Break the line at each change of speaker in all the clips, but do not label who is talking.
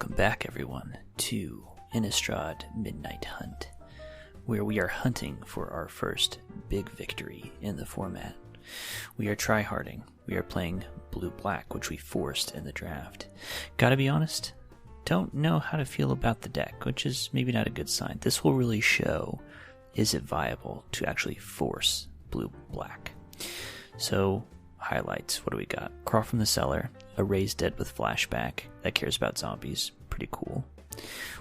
Welcome back, everyone, to Innistrad Midnight Hunt, where we are hunting for our first big victory in the format. We are tryharding. We are playing blue-black, which we forced in the draft. Gotta be honest, don't know how to feel about the deck, which is maybe not a good sign. This will really show, is it viable to actually force blue-black? So, highlights, what do we got? Crawl from the Cellar, a Raised Dead with Flashback that cares about zombies, pretty cool.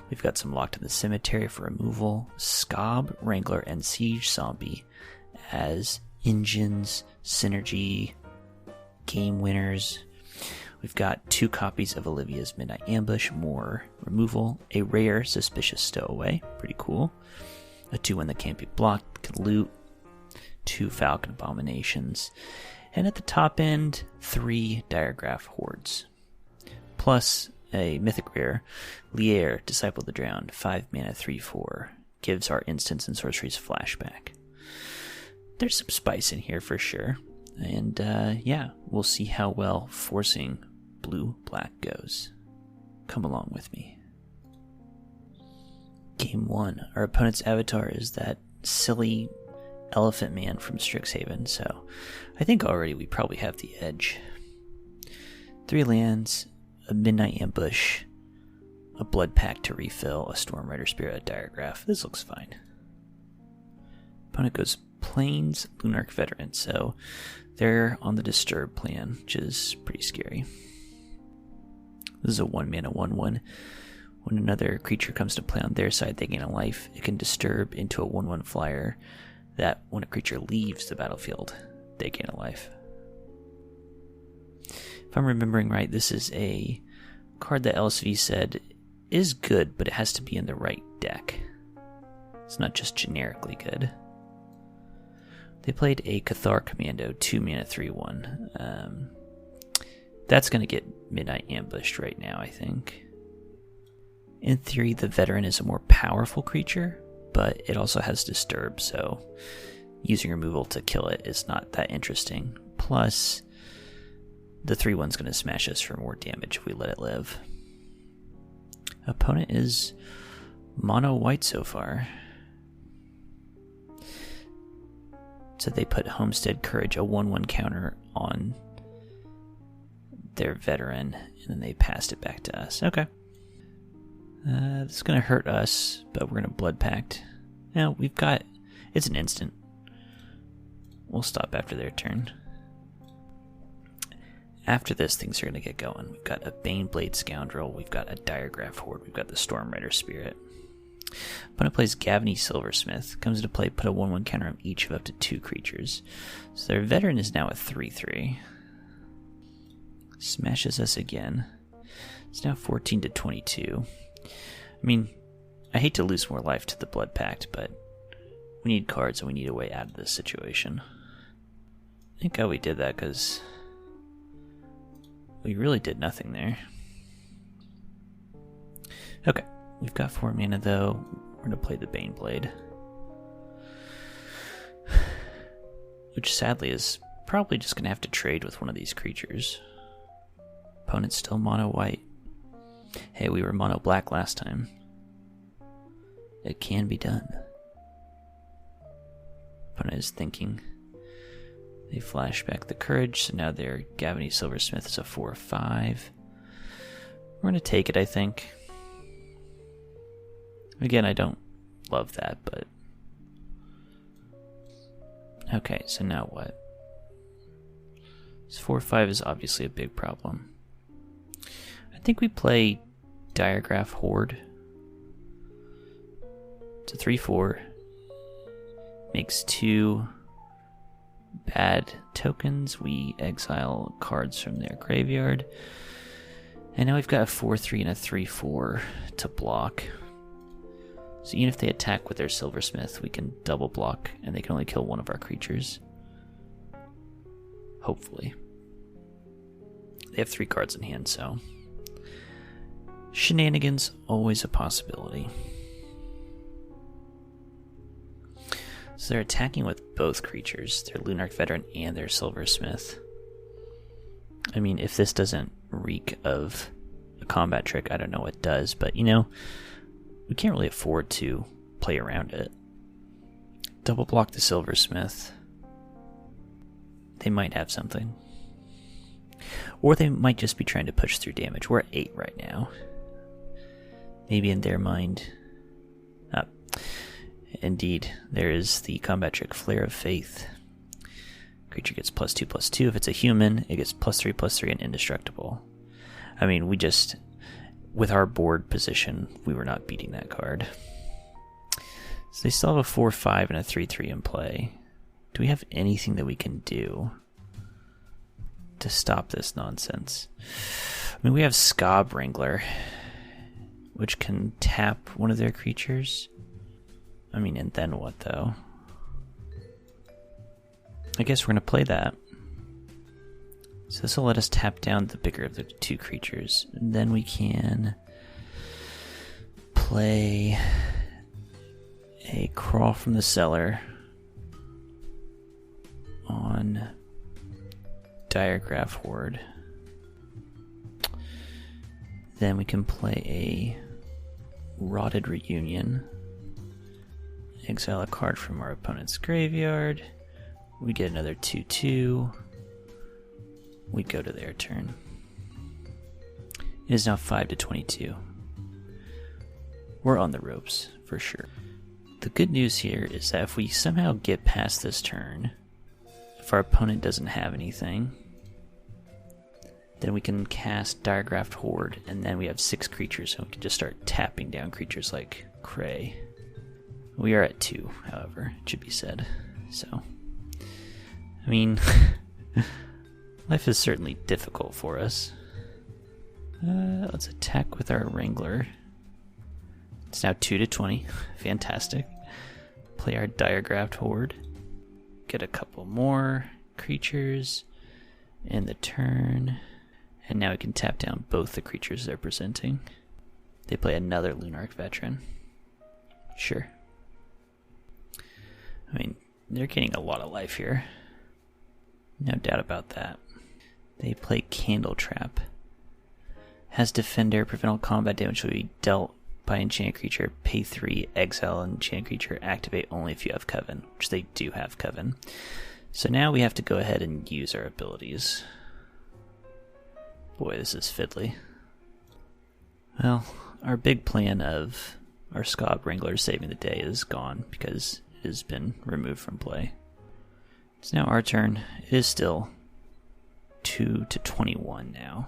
We've got some Locked in the Cemetery for removal, Scob, Wrangler, and Siege Zombie as engines, synergy, game winners. We've got 2 copies of Olivia's Midnight Ambush, more removal, a rare Suspicious Stowaway, pretty cool, a 2-1 that can't be blocked, can loot, 2 Falcon Abominations, and at the top end, 3 Diregraph Hordes. Plus a mythic rare, Lier, Disciple of the Drowned, 5 mana, 3/4, gives our instants and sorceries flashback. There's some spice in here for sure, and yeah, we'll see how well forcing blue-black goes. Come along with me. Game 1, our opponent's avatar is that silly Elephant Man from Strixhaven, so I think already we probably have the edge. 3 lands, a Midnight Ambush, a Blood Pact to refill, a Storm Rider Spirit, a Diregraph. This looks fine. Opponent goes Plains, Lunarch Veteran, so they're on the Disturb plan, which is pretty scary. This is a 1 mana 1/1. When another creature comes to play on their side, they gain a life. It can disturb into a 1/1 flyer that when a creature leaves the battlefield, they gain a life. If I'm remembering right, this is a card that LSV said is good, but it has to be in the right deck. It's not just generically good. They played a Cathar Commando, 2 mana 3/1. That's going to get Midnight Ambushed right now, I think. In theory, the Veteran is a more powerful creature, but it also has Disturb, so using removal to kill it is not that interesting. Plus, the 3/1's going to smash us for more damage if we let it live. Opponent is mono white so far. So they put Homestead Courage, a 1/1 counter on their Veteran, and then they passed it back to us. Okay. This is going to hurt us, but we're going to Blood Pact. Now, we've got... It's an instant. We'll stop after their turn. After this, things are going to get going. We've got a Baneblade Scoundrel. We've got a Diregraph Horde. We've got the Storm Rider Spirit. Opponent plays Gavany Silversmith. Comes into play, put a 1/1 counter on each of up to 2 creatures. So their Veteran is now a 3/3. Smashes us again. It's now 14 to 22. I mean, I hate to lose more life to the Blood Pact, but we need cards and we need a way out of this situation. Thank God we did that, because we really did nothing there. Okay, we've got 4 mana though. We're going to play the Baneblade, which sadly is probably just going to have to trade with one of these creatures. Opponent's still mono white. Hey, we were mono black last time. It can be done. Opponent is thinking. They flash back the Courage, so now their Gavany Silversmith is a 4/5. We're going to take it, I think. Again, I don't love that, but... Okay, so now what? This 4/5 is obviously a big problem. I think we play Diregraph Horde. It's a 3/4. Makes 2 bad tokens. We exile cards from their graveyard. And now we've got a 4/3 and a 3/4 to block. So even if they attack with their Silversmith, we can double block, and they can only kill one of our creatures. Hopefully. They have 3 cards in hand, so... Shenanigans, always a possibility. So they're attacking with both creatures, their Lunarch Veteran and their Silversmith. I mean, if this doesn't reek of a combat trick, I don't know what it does, but you know, we can't really afford to play around it. Double block the Silversmith. They might have something. Or they might just be trying to push through damage. We're at 8 right now. Maybe in their mind... Indeed, there is the combat trick Flare of Faith. Creature gets +2/+2. If it's a human, it gets +3/+3 and indestructible. I mean, we just... With our board position, we were not beating that card. So they still have a 4/5 and a 3/3 in play. Do we have anything that we can do to stop this nonsense? I mean, we have Scob Wrangler, which can tap one of their creatures. I mean, and then what, though? I guess we're going to play that. So this will let us tap down the bigger of the two creatures. And then we can play a Crawl from the Cellar on Diregraph Horde. Then we can play a Rotted Reunion. Exile a card from our opponent's graveyard. We get another 2/2. We go to their turn. It is now 5-22. We're on the ropes, for sure. The good news here is that if we somehow get past this turn, if our opponent doesn't have anything, then we can cast Diregraphed Horde, and then we have 6 creatures, so we can just start tapping down creatures like Cray. We are at 2, however, it should be said. So, I mean, life is certainly difficult for us. Let's attack with our Wrangler. It's now 2-20. Fantastic. Play our Diregraphed Horde. Get a couple more creatures in the turn. And now we can tap down both the creatures they're presenting. They play another Lunarch Veteran. Sure. I mean, they're getting a lot of life here. No doubt about that. They play Candle Trap. Has Defender, prevent all combat damage will be dealt by enchanted creature, pay 3, exile an enchanted creature, activate only if you have Coven, which they do have Coven. So now we have to go ahead and use our abilities. Boy, this is fiddly. Well, our big plan of our Scob Wrangler saving the day is gone because it has been removed from play. It's now our turn. It is still 2-21 now.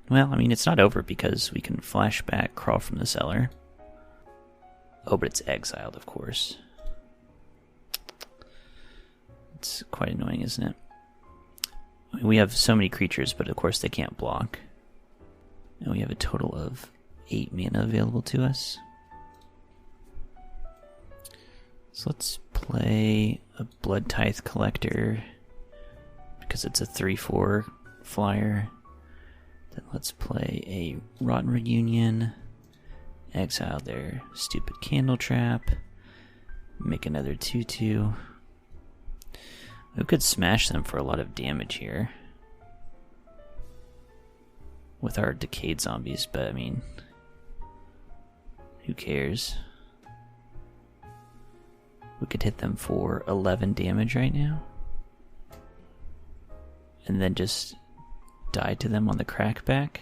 Well, I mean, it's not over because we can flashback, Crawl from the Cellar. Oh, but it's exiled, of course. It's quite annoying, isn't it? I mean, we have so many creatures, but of course they can't block. And we have a total of 8 mana available to us. So let's play a Blood Tithe Collector because it's a 3/4 flyer. Then let's play a Rotten Reunion, exile their stupid Candle Trap, make another 2/2. We could smash them for a lot of damage here with our Decayed Zombies, but I mean, who cares? We could hit them for 11 damage right now, and then just die to them on the crackback.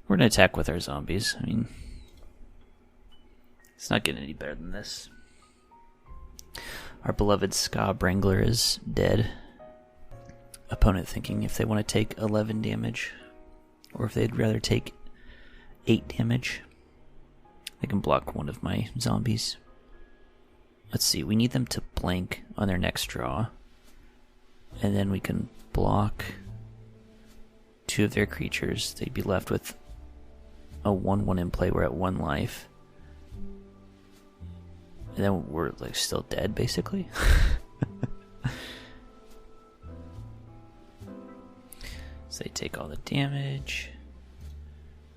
We're going to attack with our zombies. I mean, it's not getting any better than this. Our beloved Scob Wrangler is dead. Opponent thinking if they want to take 11 damage, or if they'd rather take 8 damage. They can block one of my zombies. Let's see, we need them to blank on their next draw. And then we can block 2 of their creatures. They'd be left with a 1/1 in play. We're at 1 life. And then we're like still dead, basically. So they take all the damage.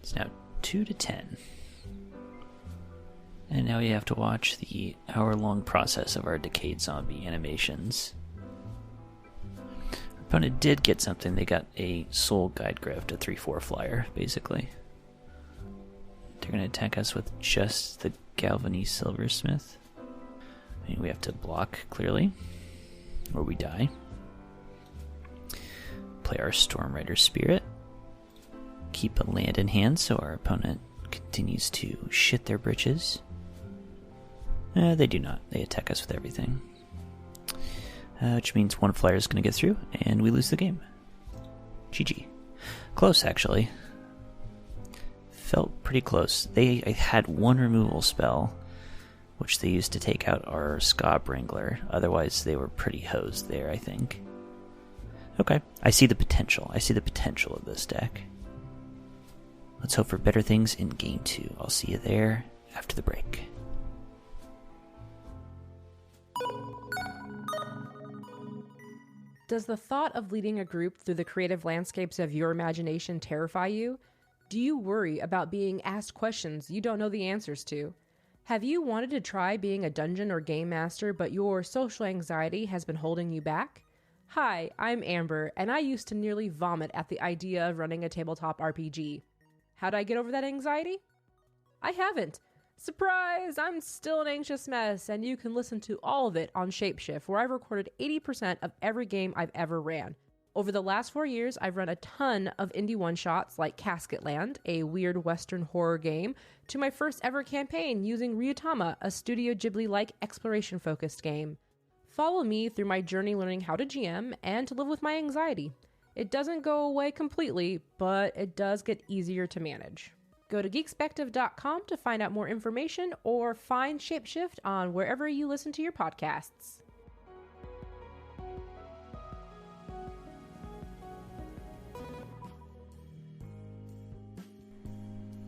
It's now 2-10. And now we have to watch the hour-long process of our Decayed Zombie animations. Our opponent did get something. They got a Soul Guide Grift, a 3/4 flyer, basically. They're going to attack us with just the Galvany Silversmith. I mean, we have to block, clearly, or we die. Play our Stormrider Spirit. Keep a land in hand so our opponent continues to shit their britches. They do not. They attack us with everything. Which means one flyer is going to get through, and we lose the game. GG. Close, actually. Felt pretty close. They had one removal spell, which they used to take out our Scab Wrangler. Otherwise, they were pretty hosed there, I think. Okay, I see the potential. I see the potential of this deck. Let's hope for better things in Game 2. I'll see you there after the break.
Does the thought of leading a group through the creative landscapes of your imagination terrify you? Do you worry about being asked questions you don't know the answers to? Have you wanted to try being a dungeon or game master, but your social anxiety has been holding you back? Hi, I'm Amber, and I used to nearly vomit at the idea of running a tabletop RPG. How'd I get over that anxiety? I haven't. Surprise! I'm still an anxious mess, and you can listen to all of it on Shapeshift, where I've recorded 80% of every game I've ever ran. Over the last 4 years, I've run a ton of indie one-shots like Casketland, a weird Western horror game, to my first ever campaign using Ryutama, a Studio Ghibli-like exploration-focused game. Follow me through my journey learning how to GM and to live with my anxiety. It doesn't go away completely, but it does get easier to manage. Go to geekspective.com to find out more information or find Shapeshift on wherever you listen to your podcasts.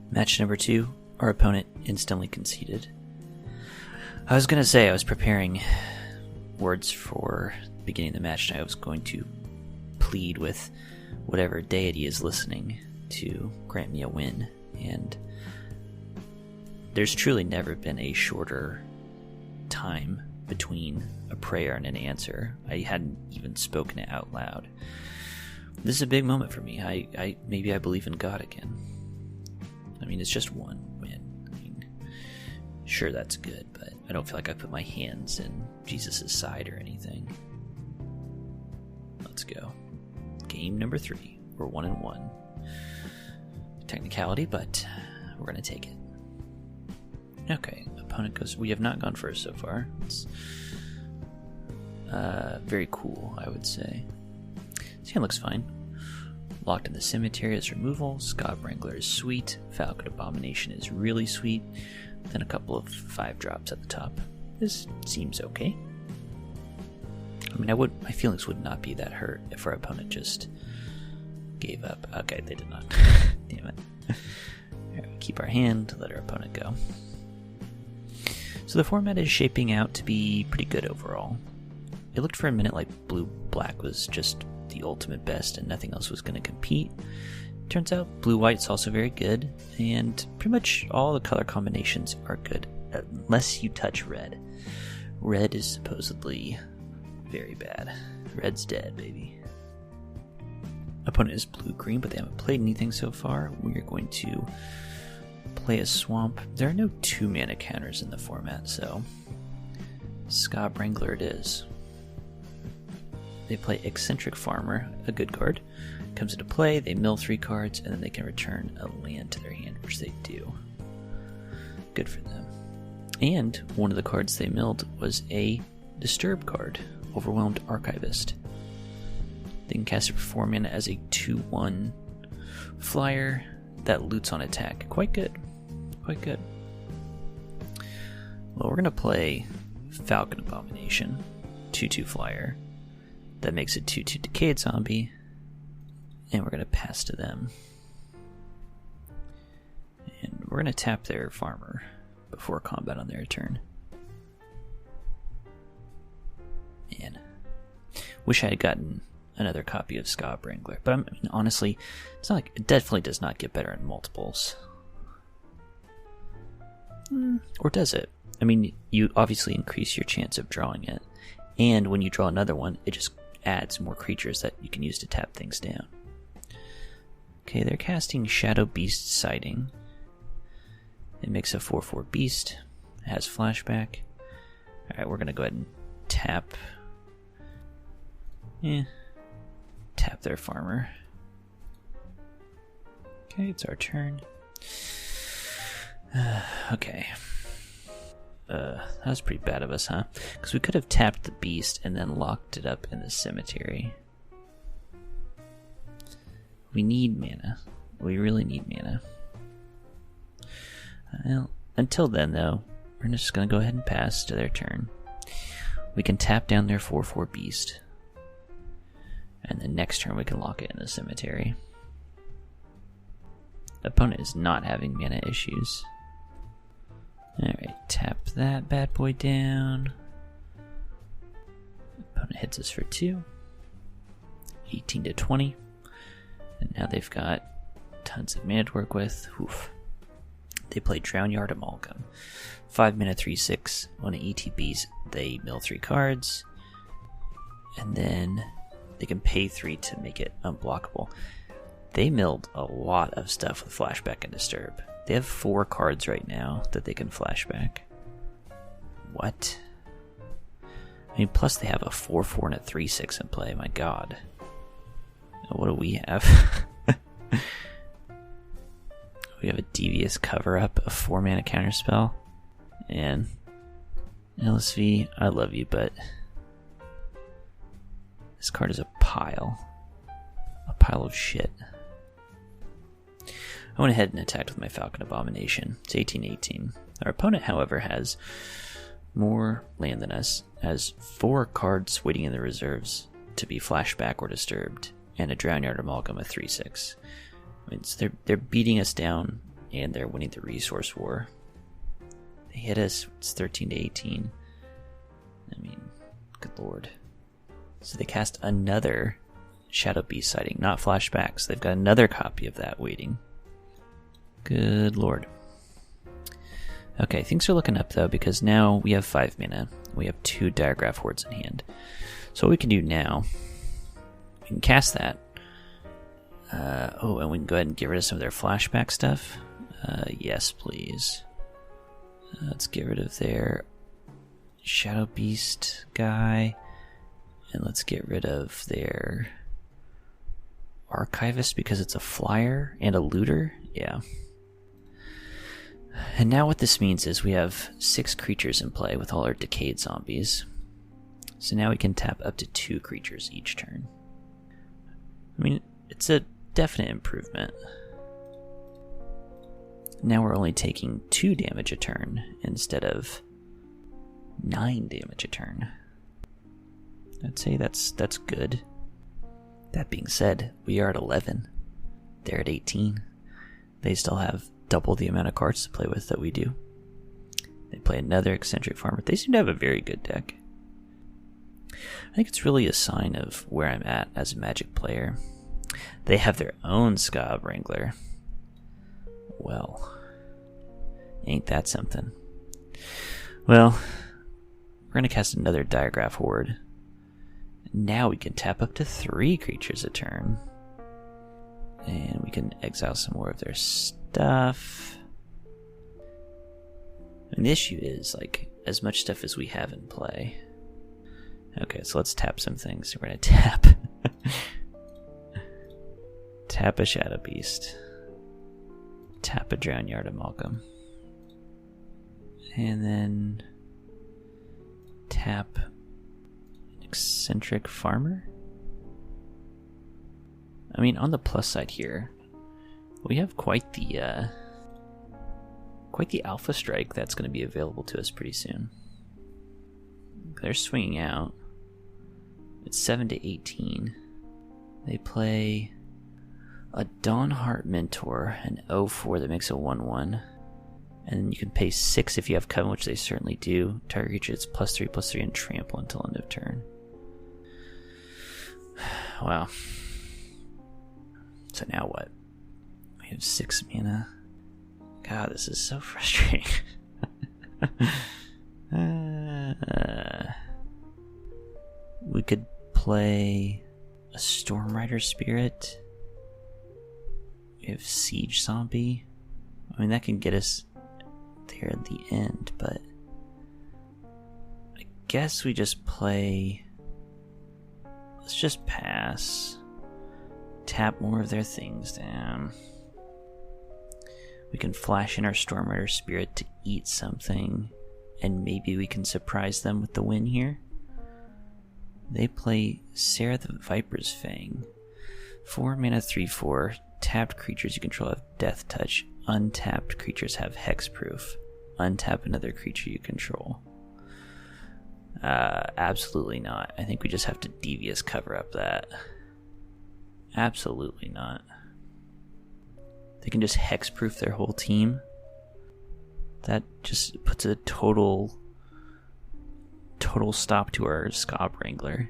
Match number 2, our opponent instantly conceded. I was going to say I was preparing words for the beginning of the match, and I was going to plead with whatever deity is listening to grant me a win. And there's truly never been a shorter time between a prayer and an answer. I hadn't even spoken it out loud. This is a big moment for me. Maybe I believe in God again. I mean, it's just one win. I mean, sure, that's good, but I don't feel like I put my hands in Jesus' side or anything. Let's go. Game number 3. We're 1-1. Technicality, but we're going to take it. Okay, opponent goes... We have not gone first so far. It's very cool, I would say. This hand looks fine. Locked in the Cemetery is removal. Scab Wrangler is sweet. Falcon Abomination is really sweet. Then a couple of 5-drops at the top. This seems okay. I mean, my feelings would not be that hurt if our opponent just gave up. Okay, they did not. Damn it. Right, keep our hand, let our opponent go. So the format is shaping out to be pretty good overall. It looked for a minute like blue-black was just the ultimate best and nothing else was going to compete. Turns out blue-white's also very good, and pretty much all the color combinations are good, unless you touch red. Red is supposedly very bad. Red's dead, baby. Opponent is blue-green, but they haven't played anything so far. We are going to play a swamp. There are no 2-mana counters in the format, so Scab Wrangler it is. They play Eccentric Farmer, a good card. Comes into play, they mill 3 cards, and then they can return a land to their hand, which they do. Good for them. And one of the cards they milled was a Disturb card, Overwhelmed Archivist. They can cast it for 4 mana as a 2/1 flyer that loots on attack. Quite good. Quite good. Well, we're going to play Falcon Abomination, 2/2 flyer. That makes it 2/2 Decayed Zombie. And we're going to pass to them. And we're going to tap their farmer before combat on their turn. Man. Wish I had gotten another copy of Scab Wrangler. But I mean, honestly, it's not like it definitely does not get better in multiples. Or does it? I mean, you obviously increase your chance of drawing it. And when you draw another one, it just adds more creatures that you can use to tap things down. Okay, they're casting Shadow Beast Sighting. It makes a 4/4 beast. It has flashback. Alright, we're going to go ahead and tap. Tap their farmer. Okay, it's our turn. Okay. That was pretty bad of us, huh? Because we could have tapped the beast and then locked it up in the cemetery. We need mana. We really need mana. Well, until then, though, we're just going to go ahead and pass to their turn. We can tap down their 4/4 beast. And then next turn we can lock it in the cemetery. Opponent is not having mana issues. Alright, tap that bad boy down. Opponent hits us for 2. 18 to 20. And now they've got tons of mana to work with. Oof. They play Drownyard Amalgam. 5 mana, 3/6. On an ETBs, they mill 3 cards. And then they can pay 3 to make it unblockable. They milled a lot of stuff with Flashback and Disturb. They have 4 cards right now that they can flashback. What? I mean, plus they have a 4/4 and a 3/6 in play. My god. What do we have? We have a Devious Cover-Up, a 4 mana counterspell. And LSV, I love you, but this card is a pile. A pile of shit. I went ahead and attacked with my Falcon Abomination. It's 18/18. Our opponent, however, has more land than us. Has 4 cards waiting in the reserves to be flashback or disturbed, and a Drownyard Amalgam, a 3/6. I mean, so they're beating us down, and they're winning the resource war. They hit us. It's 13/18. I mean, good lord. So they cast another Shadow Beast Sighting, not flashback. So they've got another copy of that waiting. Good lord. Okay, things are looking up though, because now we have 5 mana. We have 2 Diregraph Hordes in hand. So what we can do now, we can cast that. And we can go ahead and get rid of some of their flashback stuff. Yes, please. Let's get rid of their Shadow Beast guy. And let's get rid of their Archivist because it's a flyer and a looter. Yeah. And now what this means is we have 6 creatures in play with all our Decayed Zombies. So now we can tap up to 2 creatures each turn. I mean, it's a definite improvement. Now we're only taking 2 damage a turn instead of 9 damage a turn. I'd say that's good. That being said, we are at 11. They're at 18. They still have double the amount of cards to play with that we do. They play another Eccentric Farmer. They seem to have a very good deck. I think it's really a sign of where I'm at as a Magic player. They have their own Scab Wrangler. Well, ain't that something. Well, we're going to cast another Diregraph Horde. Now we can tap up to 3 creatures a turn. And we can exile some more of their stuff. And the issue is, like, as much stuff as we have in play. Okay, so let's tap some things. We're going to tap. Tap a Shadow Beast. Tap a Drownyard Amalgam. And then tap an Eccentric Farmer. I mean, on the plus side here, we have quite the Alpha Strike that's going to be available to us pretty soon. They're swinging out. It's 7/18. They play a Dawnheart Mentor, an 0/4 that makes a 1/1. And then you can pay 6 if you have Coven, which they certainly do. Target creature, it's +3/+3 and trample until end of turn. Wow. So now what? We have 6 mana. God, this is so frustrating. We could play a Stormrider Spirit. We have Siege Zombie. I mean, that can get us there at the end, but I guess we just play... Let's just pass. Tap more of their things down. We can flash in our Stormrider Spirit to eat something, and maybe we can surprise them with the win here. They play Sarah the Viper's Fang. 4 mana 3/4. Tapped creatures you control have Death Touch. Untapped creatures have Hexproof. Untap another creature you control. Absolutely not. I think we just have to Devious cover up that. Absolutely not. They can just Hexproof their whole team. That just puts a total stop to our Scab Wrangler,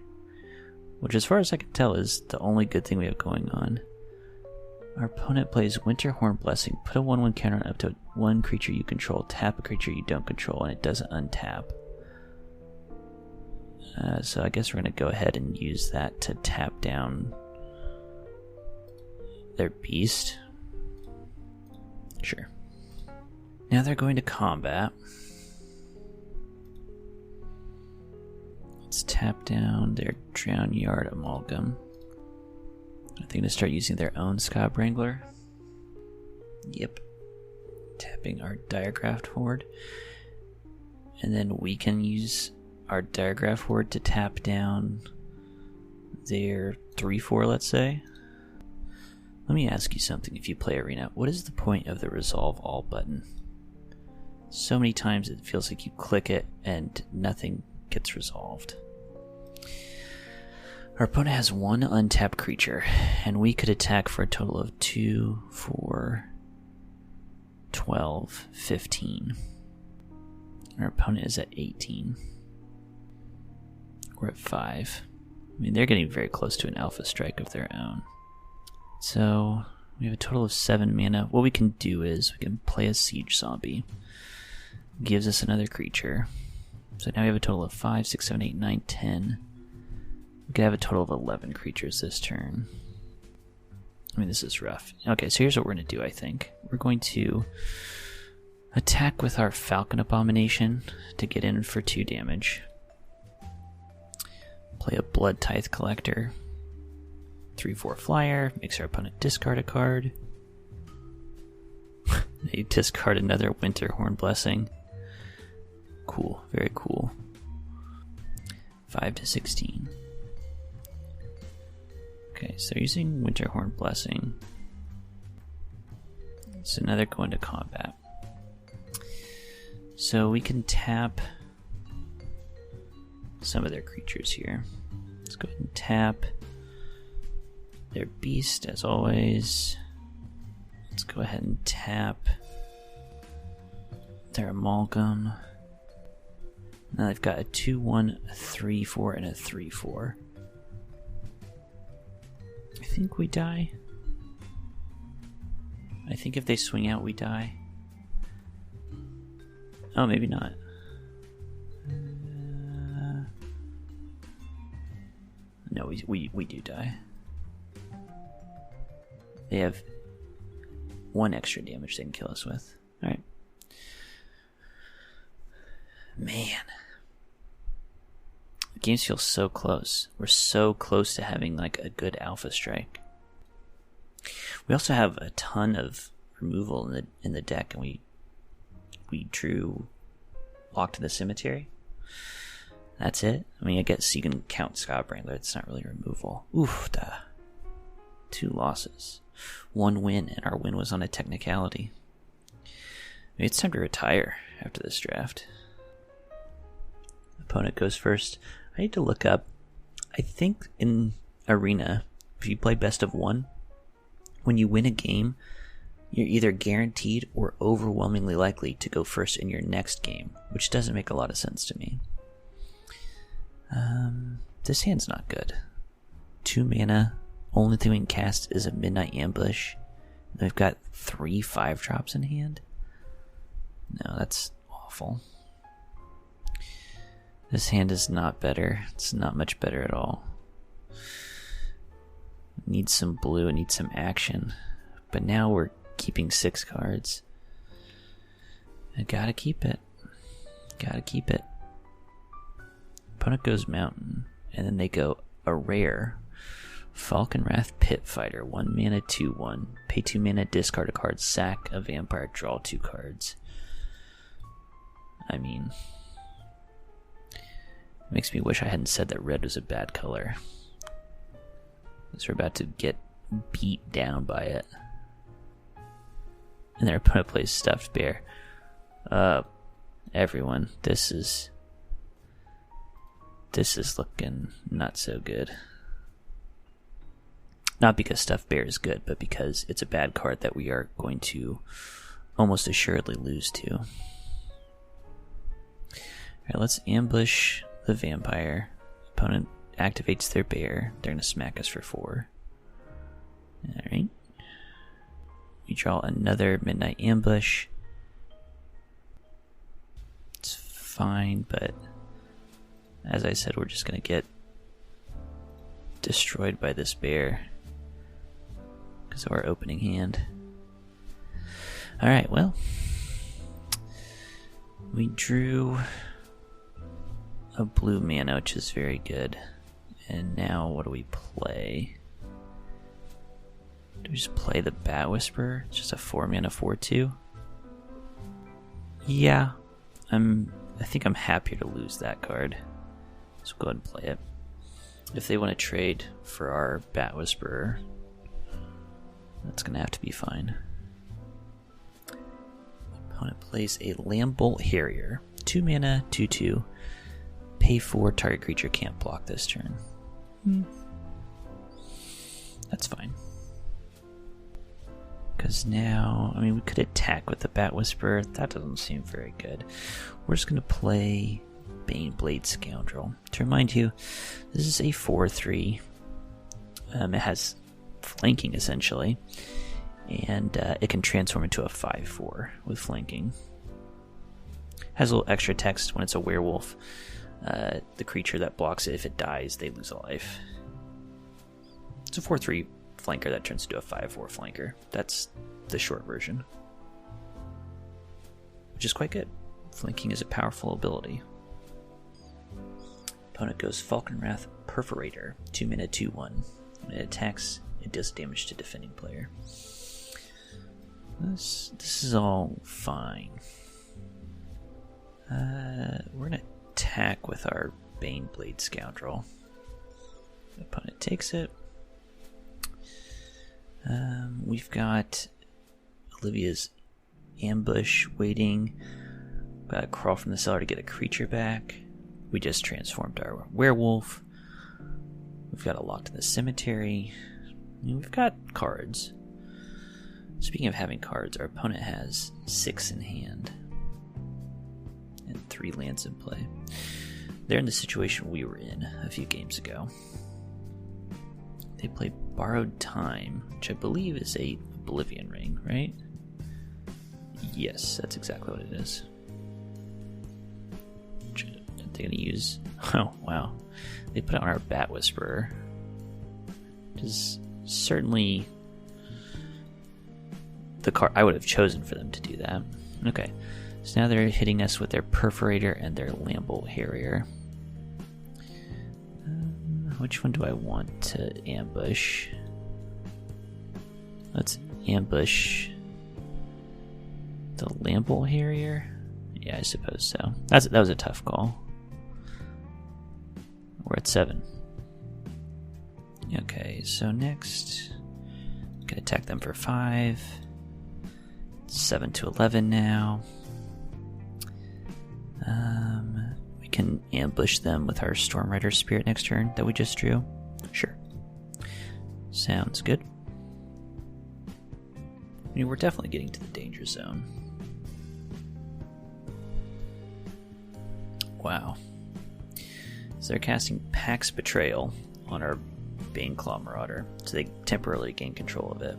which as far as I can tell is the only good thing we have going on. Our opponent plays Winterhorn Blessing. Put a 1/1 counter on up to one creature you control. Tap a creature you don't control, and it doesn't untap. So I guess we're going to go ahead and use that to tap down their beast. Sure. Now they're going to combat. Let's tap down their Drown Yard Amalgam. Are they going to start using their own Scab Wrangler? Yep. Tapping our Diregraph Horde. And then we can use our Diregraph Horde to tap down their 3/4, let's say. Let me ask you something. If you play Arena, what is the point of the Resolve All button? So many times it feels like you click it and nothing gets resolved. Our opponent has one untapped creature, and we could attack for a total of 2, 4, 12, 15. Our opponent is at 18. We're at 5. I mean, they're getting very close to an Alpha Strike of their own. So, we have a total of 7 mana. What we can do is, we can play a Siege Zombie. Gives us another creature. So now we have a total of 5, 6, 7, 8, 9, 10. We could have a total of 11 creatures this turn. I mean, this is rough. Okay, so here's what we're going to do, I think. We're going to attack with our Falcon Abomination to get in for 2 damage. Play a Blood Tithe Collector. 3/4 flyer, makes our opponent discard a card. They discard another Winterhorn Blessing. Cool, very cool. 5 to 16. Okay, so they're using Winterhorn Blessing. So now they're going to combat. So we can tap some of their creatures here. Let's go ahead and tap their beast as always. Let's go ahead and tap their Amalgam. Now they've got a 2/1, a 3/4, and a 3/4. I think we die. I think if they swing out, we die. Oh, maybe not. No, we do die. They have 1 extra damage they can kill us with. Alright. Man. The games feel so close. We're so close to having like a good Alpha Strike. We also have a ton of removal in the deck, and we drew Walk to the Cemetery. That's it. I mean, I guess you can count Scab Wrangler. It's not really removal. Oof, 2 losses. 1 win, and our win was on a technicality. Maybe it's time to retire after this draft. Opponent goes first. I need to look up. I think in Arena, if you play best of 1, when you win a game, you're either guaranteed or overwhelmingly likely to go first in your next game, which doesn't make a lot of sense to me. This hand's not good. 2 mana. Only thing we can cast is a Midnight Ambush. They've got 3 5-drops in hand. No, that's awful. This hand is not better. It's not much better at all. Need some blue, need some action. But now we're keeping 6 cards. I gotta keep it. Gotta keep it. Opponent goes Mountain, and then they go a rare Falconwrath Pit Fighter, 1 mana, 2/1. Pay 2 mana, discard a card, sack a vampire, draw 2 cards. I mean, it makes me wish I hadn't said that red was a bad color. Because we're about to get beat down by it. And their opponent plays Stuffed Bear. Everyone, this is looking not so good. Not because Stuffed Bear is good, but because it's a bad card that we are going to almost assuredly lose to. Alright, let's ambush the vampire. Opponent activates their bear. They're going to smack us for 4. Alright. We draw another Midnight Ambush. It's fine, but as I said, we're just going to get destroyed by this bear because of our opening hand. Alright, well, we drew a blue mana, which is very good. And now what do we play? Do we just play the Bat Whisperer? It's just a 4 mana 4/2? Yeah, I think I'm happier to lose that card. So go ahead and play it. If they want to trade for our Bat Whisperer, that's going to have to be fine. Opponent plays a Lambbolt Harrier. 2 mana, 2/2. Pay 4, target creature can't block this turn. That's fine. Because now, I mean, we could attack with the Bat Whisperer. That doesn't seem very good. We're just going to play Baneblade Scoundrel. To remind you, this is a 4/3. It has flanking, essentially. And it can transform into a 5/4 with flanking. Has a little extra text when it's a werewolf. The creature that blocks it, if it dies, they lose a life. It's a 4/3 flanker that turns into a 5/4 flanker. That's the short version. Which is quite good. Flanking is a powerful ability. Opponent goes Falconwrath Perforator. 2 mana, 2/1. When it attacks, it does damage to defending player. This is all fine. We're going to attack with our Baneblade Scoundrel. The opponent takes it. We've got Olivia's Ambush waiting. Got to crawl from the cellar to get a creature back. We just transformed our werewolf. We've got a Locked in the Cemetery. We've got cards. Speaking of having cards, our opponent has 6 in hand. And 3 lands in play. They're in the situation we were in a few games ago. They played Borrowed Time, which I believe is a Oblivion Ring, right? Yes, that's exactly what it is. They're going to use... Oh, wow. They put it on our Bat Whisperer. Which is certainly the card I would have chosen for them to do that. Okay. So now they're hitting us with their Perforator and their Lambbolt Harrier. Which one do I want to ambush? Let's ambush the Lambbolt Harrier. Yeah, I suppose so. That was a tough call. We're at 7. Okay, so next, gonna attack them for 5. 7 to 11 now. We can ambush them with our Stormrider Spirit next turn that we just drew. Sure. Sounds good. I mean, we're definitely getting to the danger zone. Wow. So they're casting Pax Betrayal on our Baneclaw Marauder, so they temporarily gain control of it.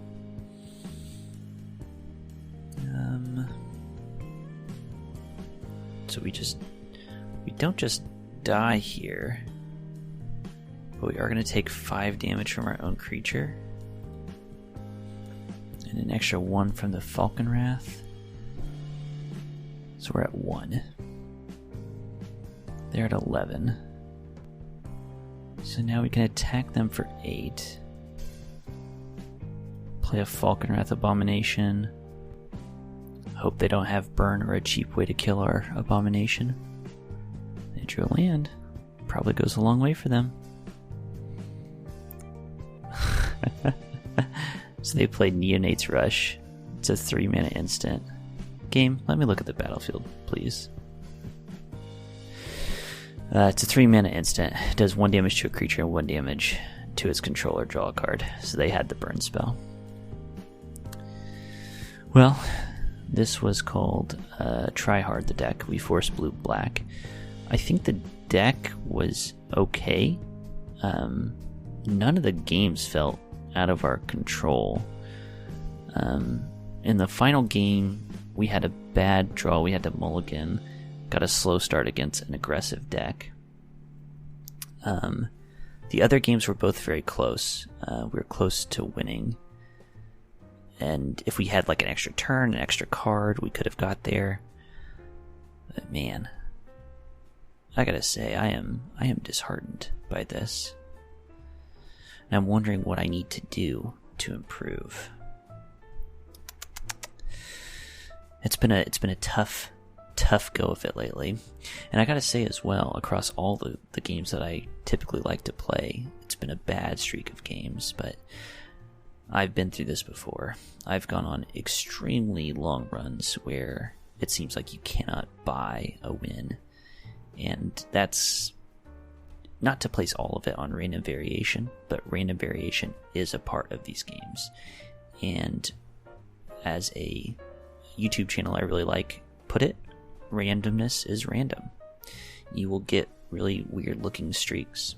So we don't just die here. But we are going to take 5 damage from our own creature. And an extra 1 from the Falcon Wrath. So we're at 1. They're at 11. So now we can attack them for 8. Play a Falcon Wrath Abomination. Hope they don't have burn or a cheap way to kill our Abomination. They drew a land. Probably goes a long way for them. So they played Neonate's Rush. It's a 3-mana instant. Game, let me look at the battlefield, please. It's a 3-mana instant. It does 1 damage to a creature and 1 damage to its controller. Draw a card. So they had the burn spell. Well, this was called Tryhard, the deck. We forced blue-black. I think the deck was okay. None of the games felt out of our control. In the final game, we had a bad draw. We had to mulligan. Got a slow start against an aggressive deck. The other games were both very close. We were close to winning. And if we had like an extra turn, an extra card, we could have got there. But man, I gotta say, I am disheartened by this. And I'm wondering what I need to do to improve. It's been a tough go of it lately. And I gotta say as well, across all the games that I typically like to play, it's been a bad streak of games, but I've been through this before. I've gone on extremely long runs where it seems like you cannot buy a win. And that's not to place all of it on random variation, but random variation is a part of these games. And as a YouTube channel I really like put it, randomness is random. You will get really weird looking streaks.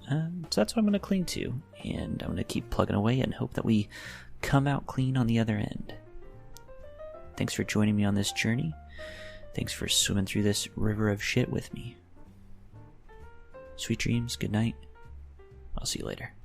So that's what I'm going to cling to, and I'm going to keep plugging away and hope that we come out clean on the other end. Thanks for joining me on this journey. Thanks for swimming through this river of shit with me. Sweet dreams, good night. I'll see you later.